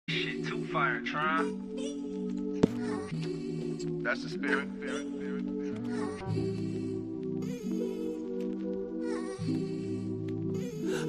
Shit, too fire, Tron. That's the spirit.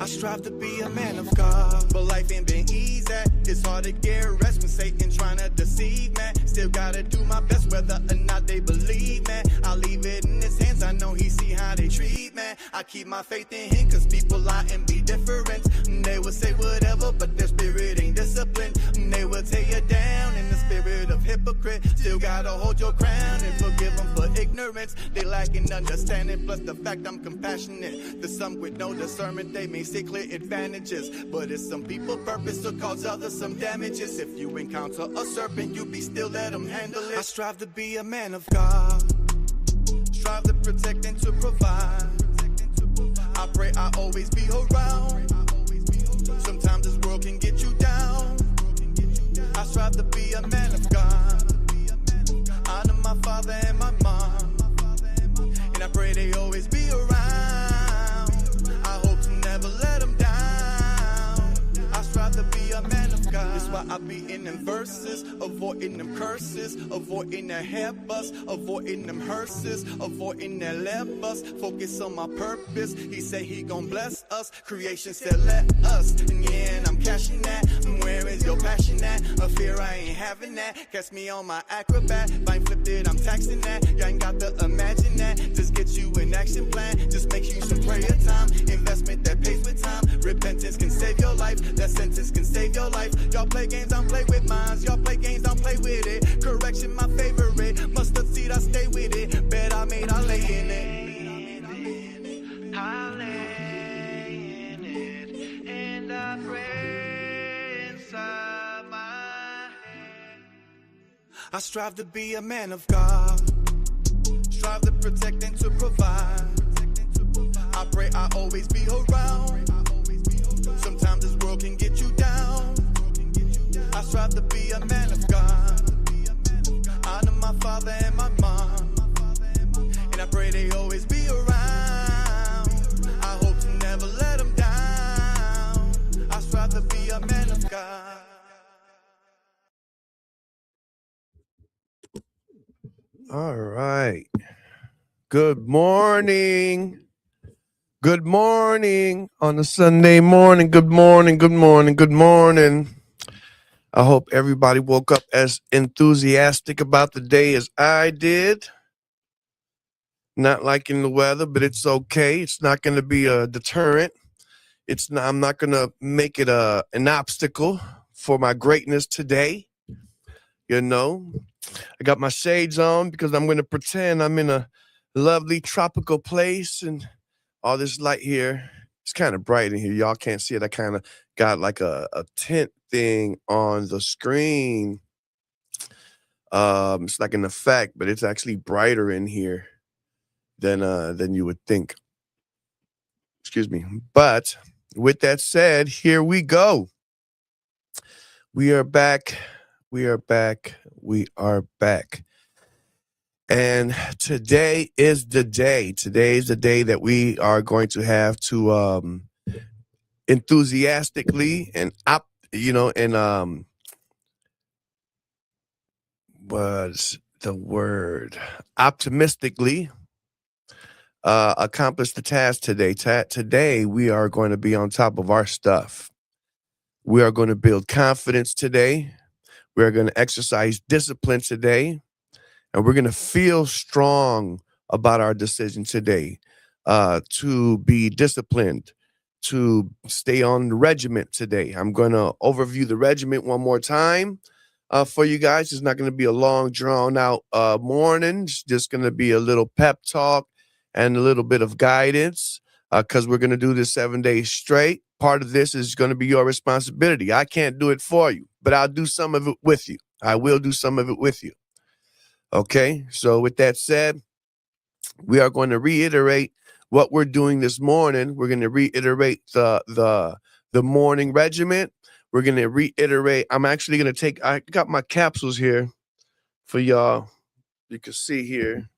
I strive to be a man of God, but life ain't been easy. It's hard to get rest when Satan trying to deceive me. Still gotta do my best whether or not they believe me. I leave it in his hands, I know he see how they treat me. I keep my faith in him cause people lie and be different. They will say whatever, but their spirit ain't disciplined. They will tear you down in the spirit of hypocrite. Still gotta hold your crown and forgive them for ignorance. They lack in understanding, plus the fact I'm compassionate. To some with no discernment, they may see clear advantages, but it's some people purpose to cause others some damages. If you encounter a serpent, you be still, let them handle it. I strive to be a man of God, strive to protect and to provide. I pray I always be around. Sometimes this world can get you down. I strive to be a man of God, honor my father and my mom, and I pray they always be around. I hope to never let them down. I strive to be a man of God. That's why I be in them verses, avoiding them curses, avoiding the hair bust, avoiding them hearses, avoiding that left bus. Focus on my purpose. He say he gon' bless us. Creation said let us. And yeah, and I'm cashing that. Where is your passion at? A fear I ain't having that. Catch me on my acrobat. If I ain't flipped it, I'm taxing that. You ain't got to imagine that. Just get you an action plan. Just make you some prayer time. Investment that pays with time. Repentance can save your life. That sentence can save your life. Y'all play games, don't play with mines. Y'all play games, don't play with it. Correction, my favorite. Mustard seed, I stay with it. Bet I made, I lay in it. I lay in it, and I pray inside my head. I strive to be a man of God, strive to protect and to provide. I pray I always be around. Sometimes this world can get you down. I strive to be a man of God, honor my father and my mom, and I pray they always be around. I hope to never let them down. I strive to be a man of God. All right. Good morning. Good morning on a Sunday morning. Good morning. Good morning. Good morning. I hope everybody woke up as enthusiastic about the day as I did. Not liking the weather, but it's okay. It's not going to be a deterrent. It's not, I'm not going to make it an obstacle for my greatness today. You know, I got my shades on because I'm going to pretend I'm in a lovely tropical place and all this light here. It's kind of bright in here. Y'all can't see it. I kind of got like a tint thing on the screen. It's like an effect, but it's actually brighter in here than you would think. Excuse me. But with that said, here we go. We are back. We are back. We are back. And today is the day. Today is the day that we are going to have to enthusiastically and was the word optimistically accomplish the task today. Today we are going to be on top of our stuff. We are going to build confidence today. We're going to exercise discipline today. And we're going to feel strong about our decision today to be disciplined, to stay on the regiment today. I'm going to overview the regiment one more time for you guys. It's not going to be a long, drawn out morning. It's just going to be a little pep talk and a little bit of guidance because we're going to do this 7 days straight. Part of this is going to be your responsibility. I can't do it for you, but I'll do some of it with you. I will do some of it with you. Okay, so with that said, we are going to reiterate what we're doing this morning. We're going to reiterate the morning regiment. We're going to reiterate. I'm actually going to take. I got my capsules here for y'all. You can see here.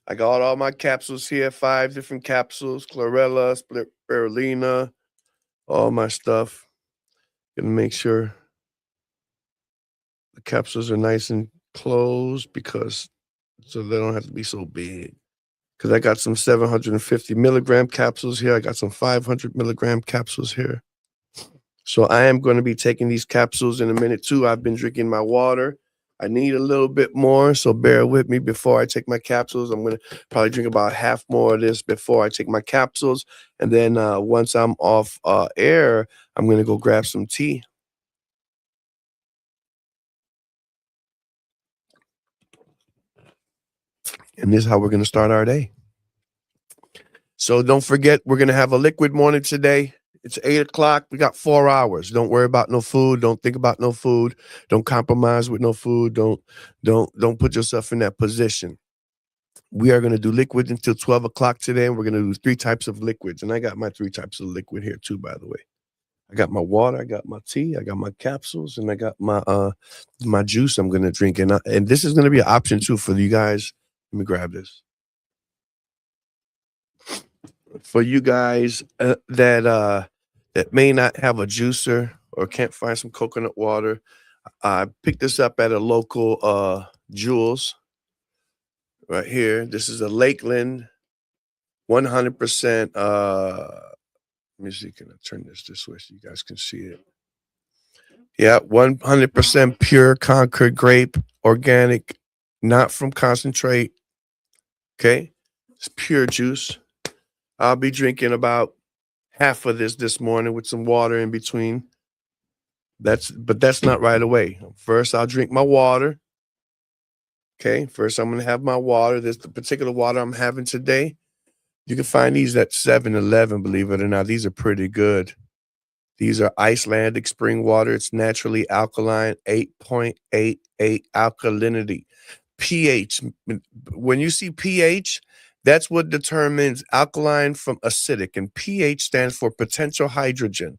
I got all my capsules here. 5 different capsules: chlorella, spirulina, all my stuff. Gonna make sure the capsules are nice and closed because so they don't have to be so big. Because I got some 750 milligram capsules here. I got some 500 milligram capsules here. So I am going to be taking these capsules in a minute too. I've been drinking my water. I need a little bit more, so bear with me before I take my capsules. I'm going to probably drink about half more of this before I take my capsules. And then once I'm off air, I'm going to go grab some tea. And this is how we're going to start our day. So don't forget, we're going to have a liquid morning today. It's 8 o'clock. We got 4 hours. Don't worry about no food. Don't think about no food. Don't compromise with no food. Don't put yourself in that position. We are going to do liquids until 12 o'clock today, and we're going to do 3 types of liquids. And I got my 3 types of liquid here too, by the way. I got my water, I got my tea, I got my capsules, and I got my juice I'm going to drink. And this is going to be an option too for you guys. Let me grab this. For you guys that may not have a juicer or can't find some coconut water, I picked this up at a local Jewel's right here. This is a Lakeland 100%. Let me see, can I turn this way so you guys can see it? Yeah, 100% pure Concord grape, organic, not from concentrate. Okay, it's pure juice. I'll be drinking about half of this morning with some water in between. But that's not right away. First, I'll drink my water. Okay, first I'm gonna have my water. This the particular water I'm having today. You can find these at 7-Eleven, believe it or not. These are pretty good. These are Icelandic spring water. It's naturally alkaline, 8.88 alkalinity. pH. When you see pH, that's what determines alkaline from acidic. And pH stands for potential hydrogen.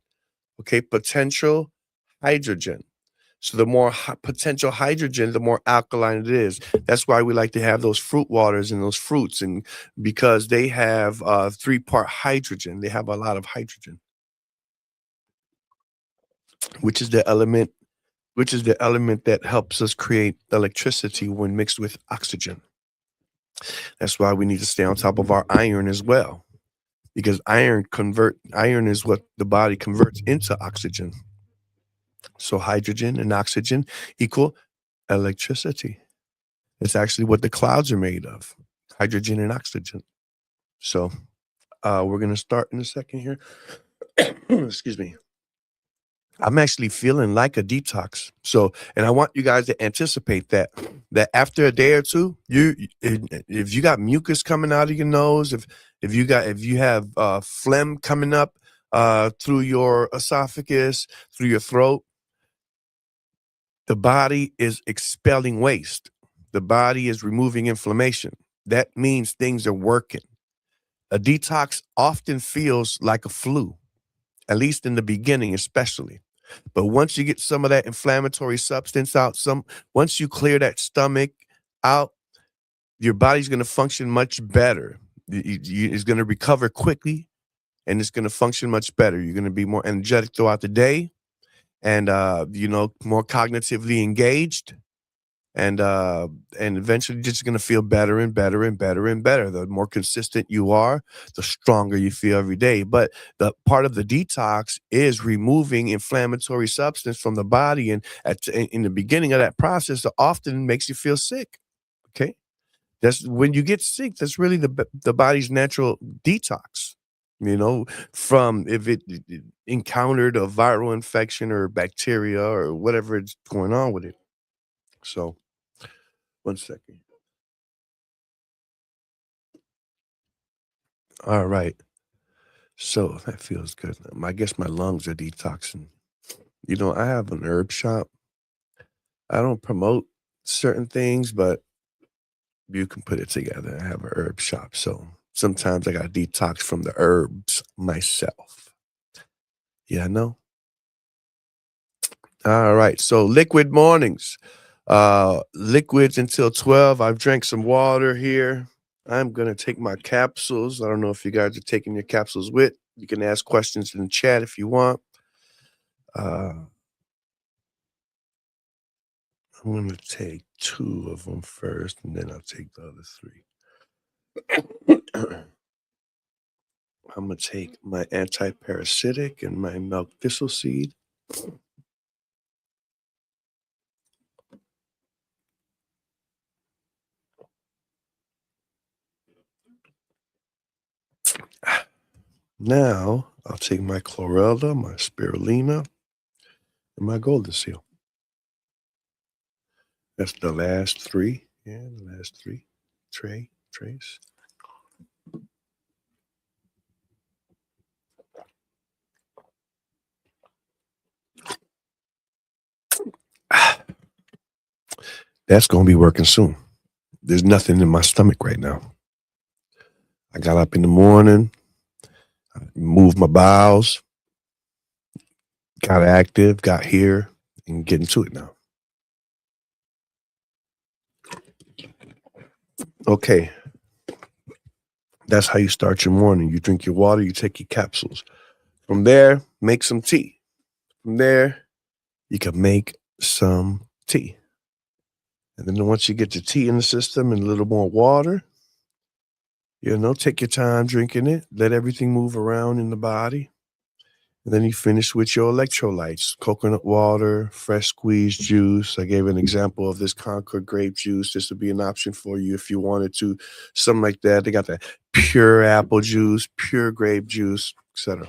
Okay, potential hydrogen. So the more potential hydrogen, the more alkaline it is. That's why we like to have those fruit waters and those fruits, and because they have 3-part hydrogen. They have a lot of hydrogen, which is the element that helps us create electricity when mixed with oxygen. That's why we need to stay on top of our iron as well, because iron is what the body converts into oxygen. So hydrogen and oxygen equal electricity. It's actually what the clouds are made of, hydrogen and oxygen. So we're going to start in a second here. Excuse me. I'm actually feeling like a detox. So, and I want you guys to anticipate that after a day or two, if you got mucus coming out of your nose, if you have phlegm coming up through your esophagus, through your throat, the body is expelling waste. The body is removing inflammation. That means things are working. A detox often feels like a flu, at least in the beginning, especially. But once you get some of that inflammatory substance out, once you clear that stomach out, your body's going to function much better. It's going to recover quickly, and it's going to function much better. You're going to be more energetic throughout the day, and more cognitively engaged, and eventually just going to feel better and better and better and better. The more consistent you are, the stronger you feel every day. But the part of the detox is removing inflammatory substance from the body, and in the beginning of that process, it often makes you feel sick. Okay, that's when you get sick. That's really the body's natural detox. From if it encountered a viral infection or bacteria or whatever is going on with it. So, 1 second. All right. So that feels good. I guess my lungs are detoxing. I have an herb shop. I don't promote certain things, but you can put it together. I have an herb shop. So sometimes I got to detox from the herbs myself. Yeah, I know. All right. So liquid mornings. Liquids until 12. I've drank some water here. I'm going to take my capsules. I don't know if you guys are taking your capsules with. You can ask questions in the chat if you want. I'm going to take 2 of them first, and then I'll take the other 3. I'm going to take my anti-parasitic and my milk thistle seed. Now, I'll take my chlorella, my spirulina, and my golden seal. That's the last 3. Yeah, the last 3 trays. That's going to be working soon. There's nothing in my stomach right now. I got up in the morning, moved my bowels, got active, got here, and getting to it now. Okay. That's how you start your morning. You drink your water, you take your capsules. From there, make some tea. From there, you can make some tea. And then once you get the tea in the system and a little more water, take your time drinking it. Let everything move around in the body. And then you finish with your electrolytes, coconut water, fresh squeezed juice. I gave an example of this Concord grape juice. This would be an option for you if you wanted to, something like that. They got the pure apple juice, pure grape juice, etc.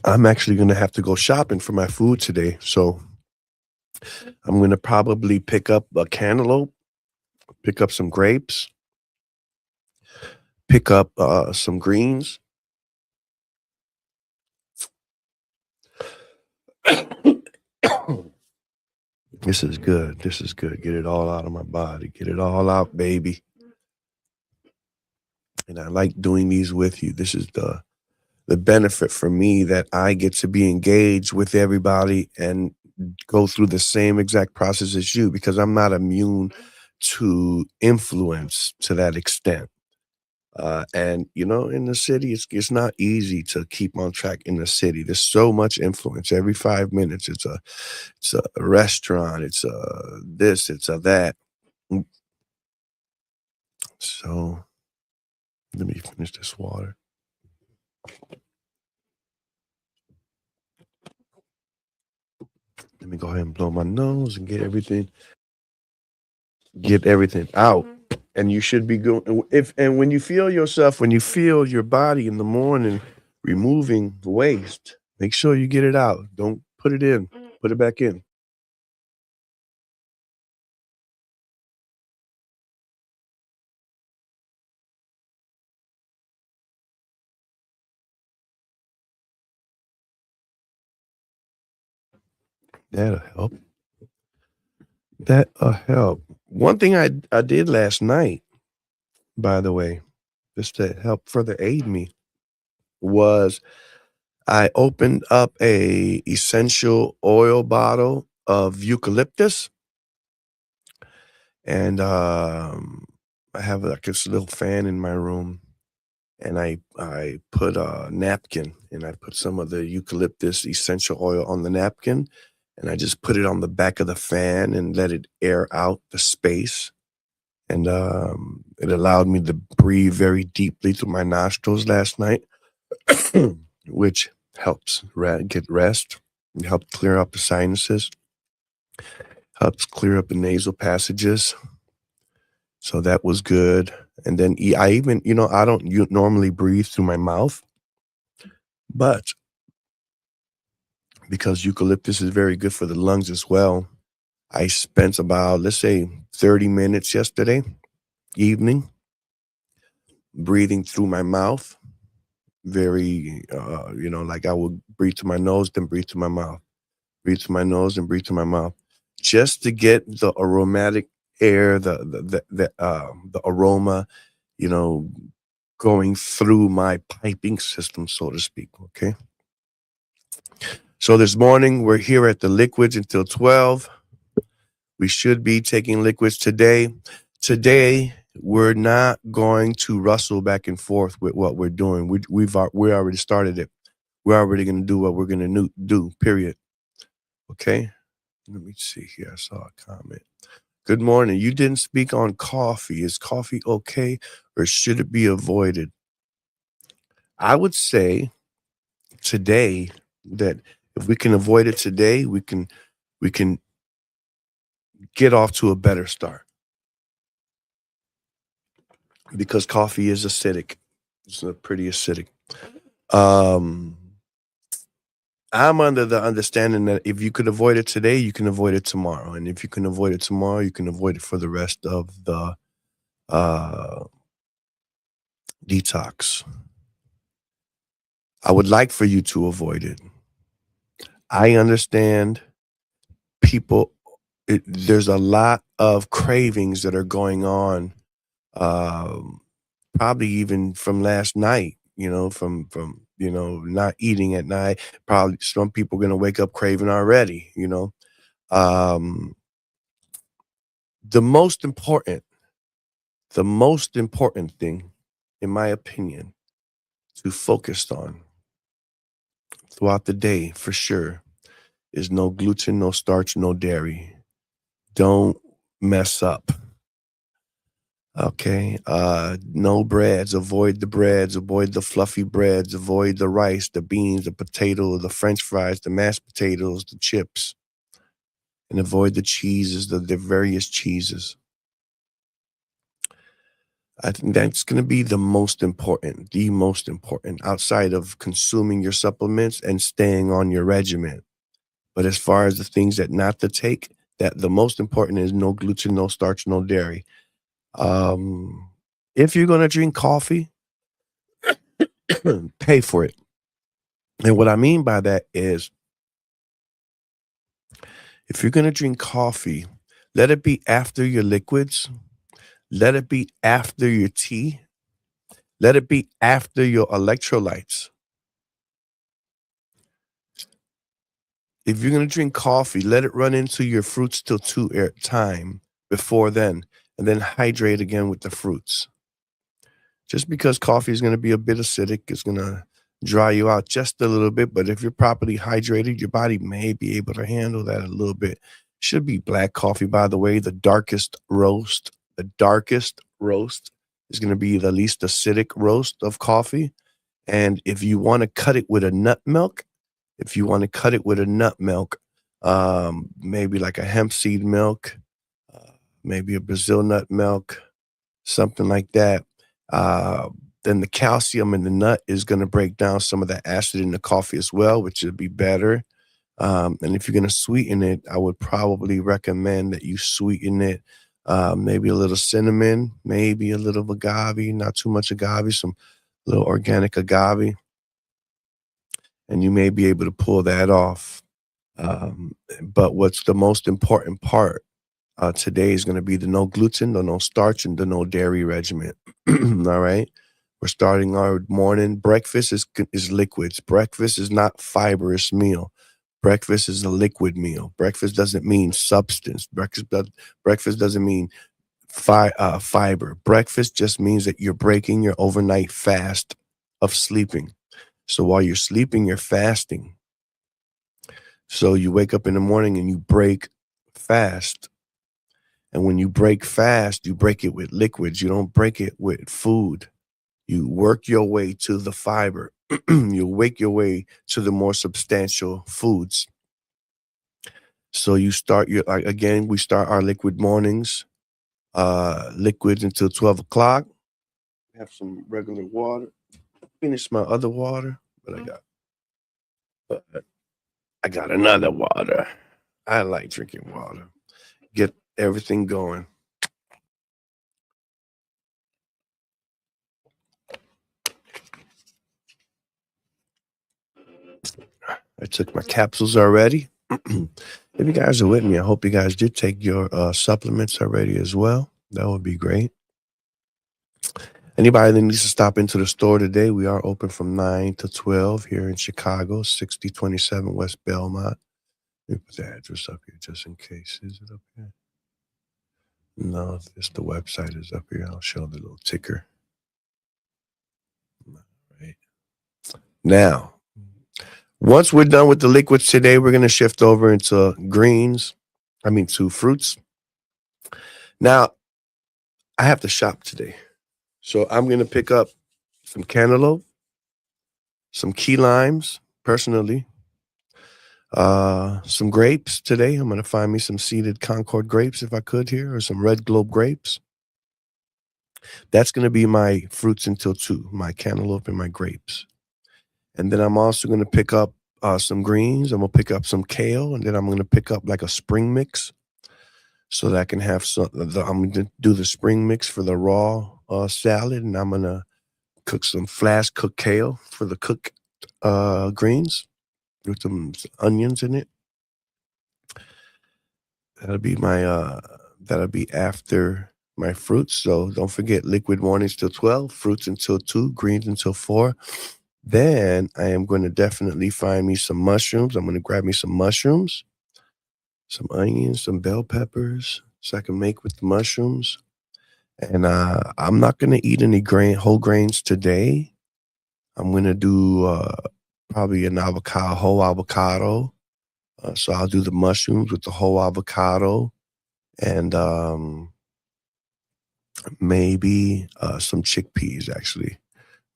I'm actually going to have to go shopping for my food today. So I'm going to probably pick up a cantaloupe, pick up some grapes, pick up some greens. This is good. This is good. Get it all out of my body. Get it all out, baby. And I like doing these with you. This is the benefit for me, that I get to be engaged with everybody and go through the same exact process as you, because I'm not immune to influence to that extent. And in the city, it's not easy to keep on track in the city. There's so much influence. Every 5 minutes, it's a restaurant, it's a this, it's a that. So let me finish this water. Let me go ahead and blow my nose and get everything out. And you should be going, when you feel yourself, when you feel your body in the morning removing the waste, make sure you get it out. Don't put it in, put it back in. That'll help. That'll help. One thing I did last night, by the way, just to help further aid me, was I opened up a essential oil bottle of eucalyptus, and I have like this little fan in my room, and I put a napkin, and I put some of the eucalyptus essential oil on the napkin, and I just put it on the back of the fan and let it air out the space. And it allowed me to breathe very deeply through my nostrils last night, which helps get rest, help clear up the sinuses, helps clear up the nasal passages. So that was good. And then I even, I don't normally breathe through my mouth, but because eucalyptus is very good for the lungs as well, I spent about, let's say, 30 minutes yesterday evening breathing through my mouth. Very, like I would breathe through my nose, then breathe through my mouth, breathe through my nose, and breathe through my mouth, just to get the aromatic air, the aroma, going through my piping system, so to speak. Okay. So this morning we're here at the Liquids until 12. We should be taking liquids today. Today, we're not going to rustle back and forth with what we're doing. We already started it. We're already going to do what we're going to do. Period. Okay. Let me see here. I saw a comment. Good morning. You didn't speak on coffee. Is coffee okay, or should it be avoided? I would say today that if we can avoid it today, we can get off to a better start, because coffee is acidic. It's pretty acidic. Um, I'm under the understanding that if you could avoid it today, you can avoid it tomorrow, and if you can avoid it tomorrow, you can avoid it for the rest of the uh, detox. I would like for you to avoid it. I understand people. There's a lot of cravings that are going on, um, probably even from last night. From not eating at night. Probably some people are gonna wake up craving already. Um, the most important, the most important thing, in my opinion, to focus on throughout the day for sure is no gluten, no starch, no dairy. Don't mess up. Okay. No breads. Avoid the breads. Avoid the fluffy breads. Avoid the rice, the beans, the potato, the French fries, the mashed potatoes, the chips, and avoid the cheeses, the various cheeses. I think that's going to be the most important outside of consuming your supplements and staying on your regimen. But as far as the things that not to take, that the most important is no gluten, no starch, no dairy. Um, if you're going to drink coffee, pay for it. And what I mean by that is, if you're going to drink coffee, let it be after your liquids, let it be after your tea, let it be after your electrolytes. If you're going to drink coffee, let it run into your fruits till 2 time before then, and then hydrate again with the fruits. Just because coffee is going to be a bit acidic, it's going to dry you out just a little bit. But if you're properly hydrated, your body may be able to handle that a little bit. Should be black coffee, by the way. The darkest roast is going to be the least acidic roast of coffee. And if you want to cut it with a nut milk, maybe like a hemp seed milk, maybe a Brazil nut milk, something like that. Uh, then the calcium in the nut is going to break down some of the acid in the coffee as well, which would be better. And if you're going to sweeten it, I would probably recommend that you sweeten it, maybe a little cinnamon, maybe a little agave, not too much agave, some little organic agave, and you may be able to pull that off. But what's the most important part today is going to be the no gluten, the no starch, and the no dairy regimen. All right. We're starting our morning. Breakfast is liquids. Breakfast is not fibrous meal. Breakfast is a liquid meal. Breakfast doesn't mean substance. Breakfast doesn't mean fiber. Breakfast just means that you're breaking your overnight fast of sleeping. So while you're sleeping, you're fasting. So you wake up in the morning and you break fast. And when you break fast, you break it with liquids. You don't break it with food. You work your way to the fiber. You wake your way to the more substantial foods. So you start we start our liquid mornings, liquids until 12 o'clock. Have some regular water. Finish my other water, but I got another water. I like drinking water. Get everything going. I took my capsules already. If you guys are with me, I hope you guys did take your supplements already as well. That would be great. Anybody that needs to stop into the store today, we are open from 9 to 12 here in Chicago, 6027 West Belmont. Let me put the address up here just in case. Is it up here? No, if the website is up here, I'll show the little ticker. Right. Now, once we're done with the liquids today, we're going to shift over into to fruits. Now, I have to shop today. So I'm going to pick up some cantaloupe, some key limes, personally, some grapes today. I'm going to find me some seeded Concord grapes if I could here, or some Red Globe grapes. That's going to be my fruits until 2, my cantaloupe and my grapes. And then I'm also going to pick up some greens. I'm going to pick up some kale, and then I'm going to pick up like a spring mix so that I can have I'm going to do the spring mix for the raw salad, and I'm going to cook some flash cooked kale for the cooked greens with some onions in it. That'll be after my fruits. So don't forget, liquid mornings till 12, fruits until 2, greens until 4. Then I am going to definitely find me some mushrooms. I'm going to grab me some mushrooms, some onions, some bell peppers, so I can make with the mushrooms. And I'm not going to eat any whole grains today. I'm going to do probably an whole avocado. So I'll do the mushrooms with the whole avocado, and maybe some chickpeas, actually.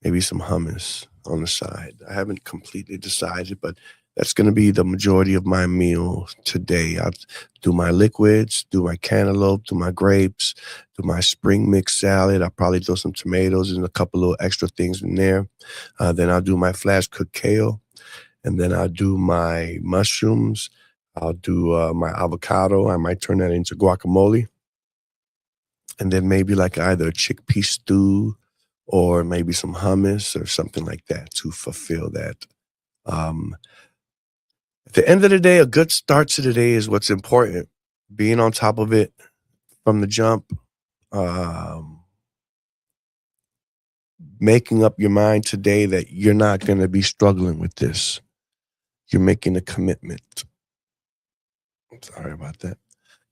Maybe some hummus on the side. I haven't completely decided, but that's going to be the majority of my meal today. I'll do my liquids, do my cantaloupe, do my grapes, do my spring mix salad. I'll probably throw some tomatoes and a couple little extra things in there. Then I'll do my flash cooked kale, and then I'll do my mushrooms. I'll do my avocado. I might turn that into guacamole. And then maybe like either a chickpea stew or maybe some hummus or something like that to fulfill that. At the end of the day, a good start to the day is what's important. Being on top of it from the jump, making up your mind today that you're not going to be struggling with this. You're making a commitment. I'm sorry about that.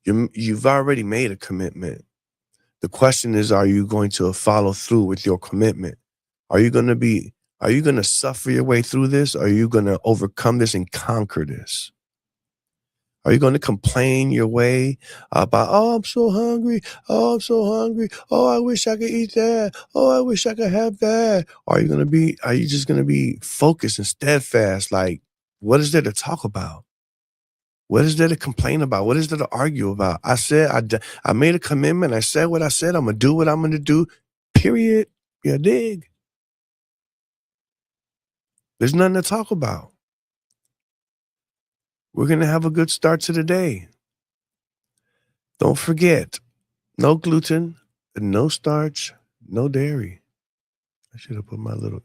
You've already made a commitment. The question is, are you going to follow through with your commitment? Are you going to suffer your way through this? Or are you going to overcome this and conquer this? Are you going to complain your way about, oh, I'm so hungry. Oh, I'm so hungry. Oh, I wish I could eat that. Oh, I wish I could have that. Or are you just going to be focused and steadfast? Like, what is there to talk about? What is there to complain about? What is there to argue about? I made a commitment. I said what I said. I'm going to do what I'm going to do. Period. You dig? There's nothing to talk about. We're going to have a good start to the day. Don't forget, no gluten, no starch, no dairy. I should have put my little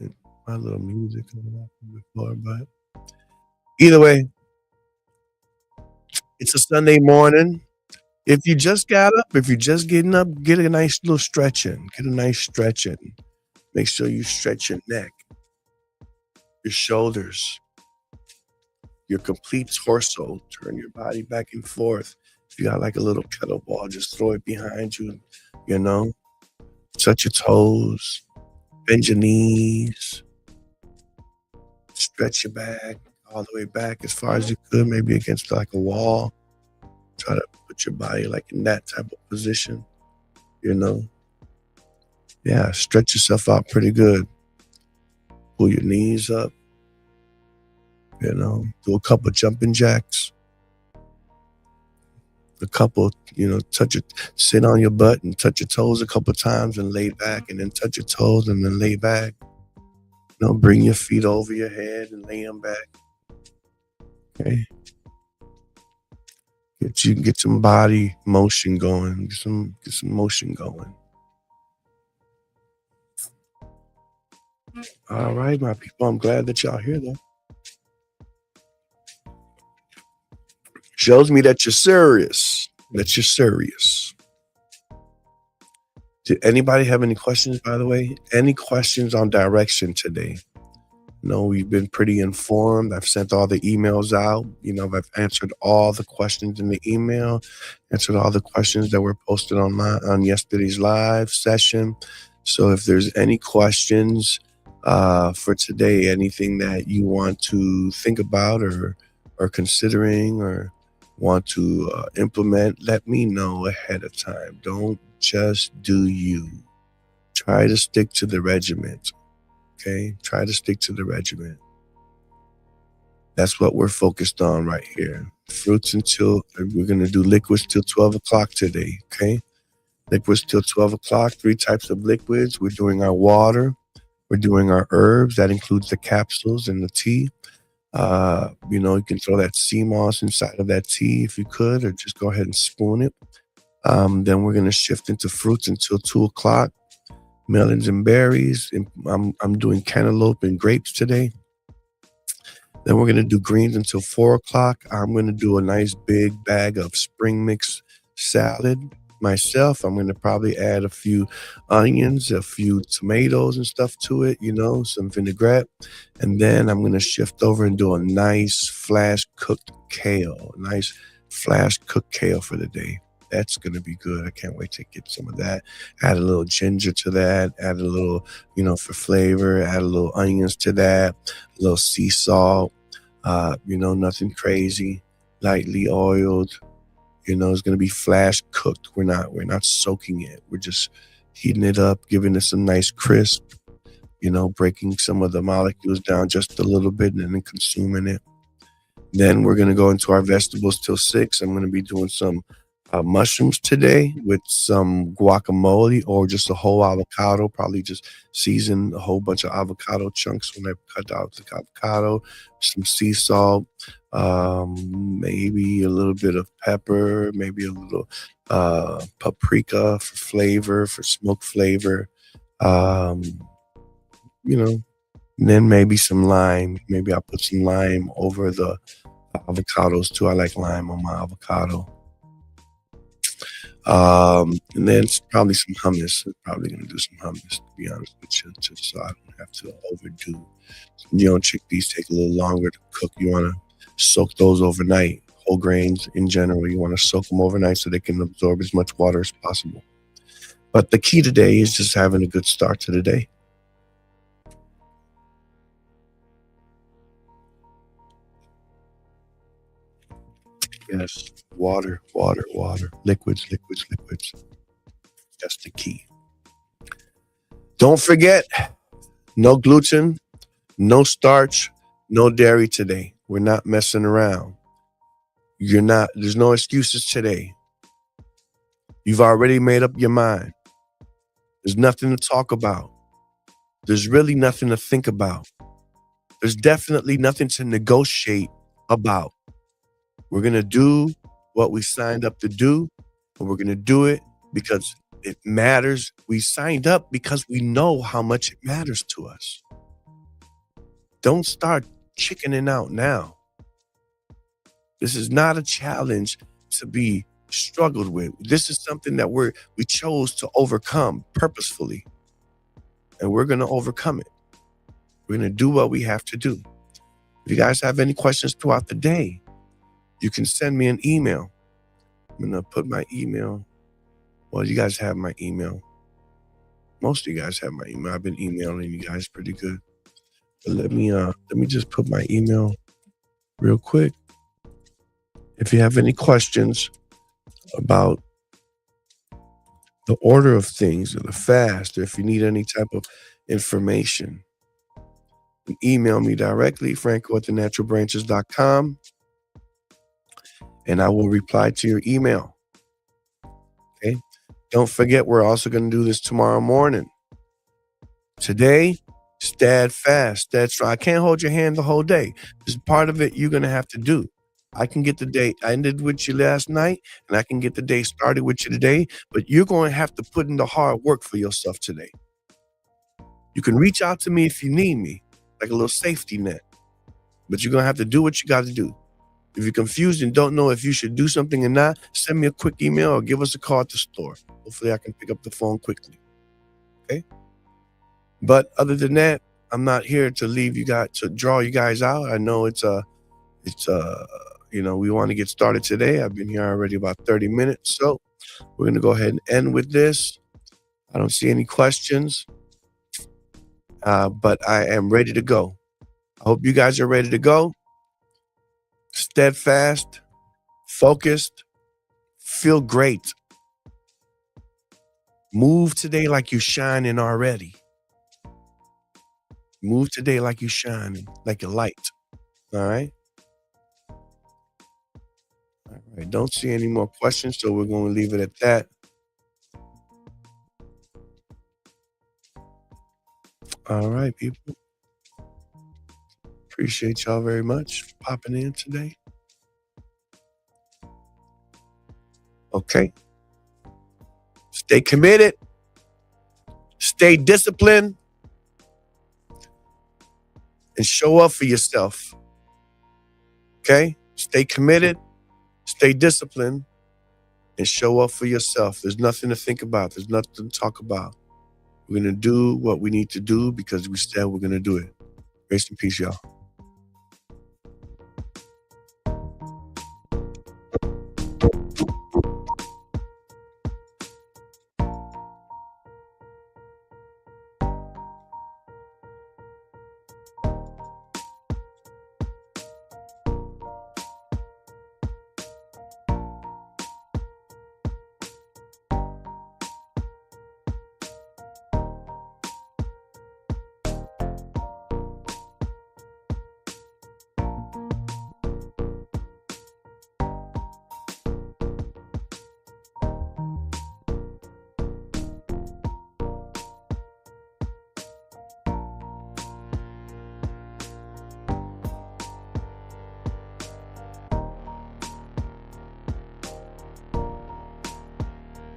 music on before, but either way, it's a Sunday morning. If you just got up, if you're just getting up, get a nice little stretch in. Get a nice stretch in. Make sure you stretch your neck, your shoulders, your complete torso. Turn your body back and forth. If you got like a little kettlebell, just throw it behind you, touch your toes, bend your knees, stretch your back all the way back as far as you could, maybe against like a wall. Try to put your body like in that type of position, Yeah, stretch yourself out pretty good. Pull your knees up, do a couple jumping jacks. A couple, sit on your butt and touch your toes a couple times and lay back, and then touch your toes and then lay back. Bring your feet over your head and lay them back. Okay. Get some body motion going. Get some motion going. All right, my people. I'm glad that y'all here though. Shows me that you're serious. Did anybody have any questions, by the way? Any questions on direction today? We've been pretty informed. I've sent all the emails out. I've answered all the questions in the email, answered all the questions that were posted on yesterday's live session. So if there's any questions for today, anything that you want to think about or considering or want to implement, let me know ahead of time. Don't just do you. Try to stick to the regiment. Okay? Try to stick to the regiment. That's what we're focused on right here. Fruits we're going to do liquids till 12 o'clock today. Okay? Liquids till 12 o'clock, 3 types of liquids. We're doing our water. We're doing our herbs. That includes the capsules and the tea. You can throw that sea moss inside of that tea if you could, or just go ahead and spoon it. Then we're going to shift into fruits until 2 o'clock. Melons and berries. I'm doing cantaloupe and grapes today. Then we're going to do greens until 4 o'clock. I'm going to do a nice big bag of spring mix salad myself. I'm going to probably add a few onions, a few tomatoes and stuff to it, some vinaigrette. And then I'm going to shift over and do a nice flash cooked kale for the day. That's going to be good. I can't wait to get some of that. Add a little ginger to that. Add a little, for flavor. Add a little onions to that. A little sea salt. Nothing crazy. Lightly oiled. It's going to be flash cooked. We're not soaking it. We're just heating it up, giving it some nice crisp. Breaking some of the molecules down just a little bit and then consuming it. Then we're going to go into our vegetables till 6. I'm going to be doing some mushrooms today with some guacamole or just a whole avocado. Probably just season a whole bunch of avocado chunks when I cut out the avocado, some sea salt, maybe a little bit of pepper, maybe a little paprika for flavor, for smoke flavor, and then maybe some lime. Maybe I'll put some lime over the avocados too. I like lime on my avocado. And then probably some hummus. I'm probably going to do some hummus, to be honest with you, just so I don't have to overdo. Chickpeas take a little longer to cook. You want to soak those overnight. Whole grains in general, you want to soak them overnight so they can absorb as much water as possible. But the key today is just having a good start to the day. Yes, water, liquids. That's the key. Don't forget, no gluten, no starch, no dairy today. We're not messing around. There's no excuses today. You've already made up your mind. There's nothing to talk about. There's really nothing to think about. There's definitely nothing to negotiate about. We're going to do what we signed up to do, and we're going to do it because it matters. We signed up because we know how much it matters to us. Don't start chickening out now. This is not a challenge to be struggled with. This is something that we chose to overcome purposefully, and we're going to overcome it. We're going to do what we have to do. If you guys have any questions throughout the day, you can send me an email. I'm going to put my email. Well, you guys have my email. Most of you guys have my email. I've been emailing you guys pretty good. But let me just put my email real quick. If you have any questions about the order of things or the fast, or if you need any type of information, email me directly, franco@thenaturalbranches.com. And I will reply to your email. Okay. Don't forget, we're also going to do this tomorrow morning. Today, steadfast. That's right. I can't hold your hand the whole day. This is part of it you're going to have to do. I can get the day ended with you last night, and I can get the day started with you today, but you're going to have to put in the hard work for yourself today. You can reach out to me if you need me, like a little safety net, but you're going to have to do what you got to do. If you're confused and don't know if you should do something or not, send me a quick email or give us a call at the store. Hopefully I can pick up the phone quickly. Okay? But other than that, I'm not here to leave you guys, to draw you guys out. I know it's we want to get started today. I've been here already about 30 minutes. So we're going to go ahead and end with this. I don't see any questions, but I am ready to go. I hope you guys are ready to go. Steadfast, focused, feel great. Move today like you're shining already. Move today like you're shining, like a light. All right? All right. Don't see any more questions, so we're going to leave it at that. All right, people. Appreciate y'all very much for popping in today. Okay. Stay committed. Stay disciplined. And show up for yourself. Okay? Stay committed. Stay disciplined. And show up for yourself. There's nothing to think about. There's nothing to talk about. We're going to do what we need to do because we said we're going to do it. Grace and peace, y'all.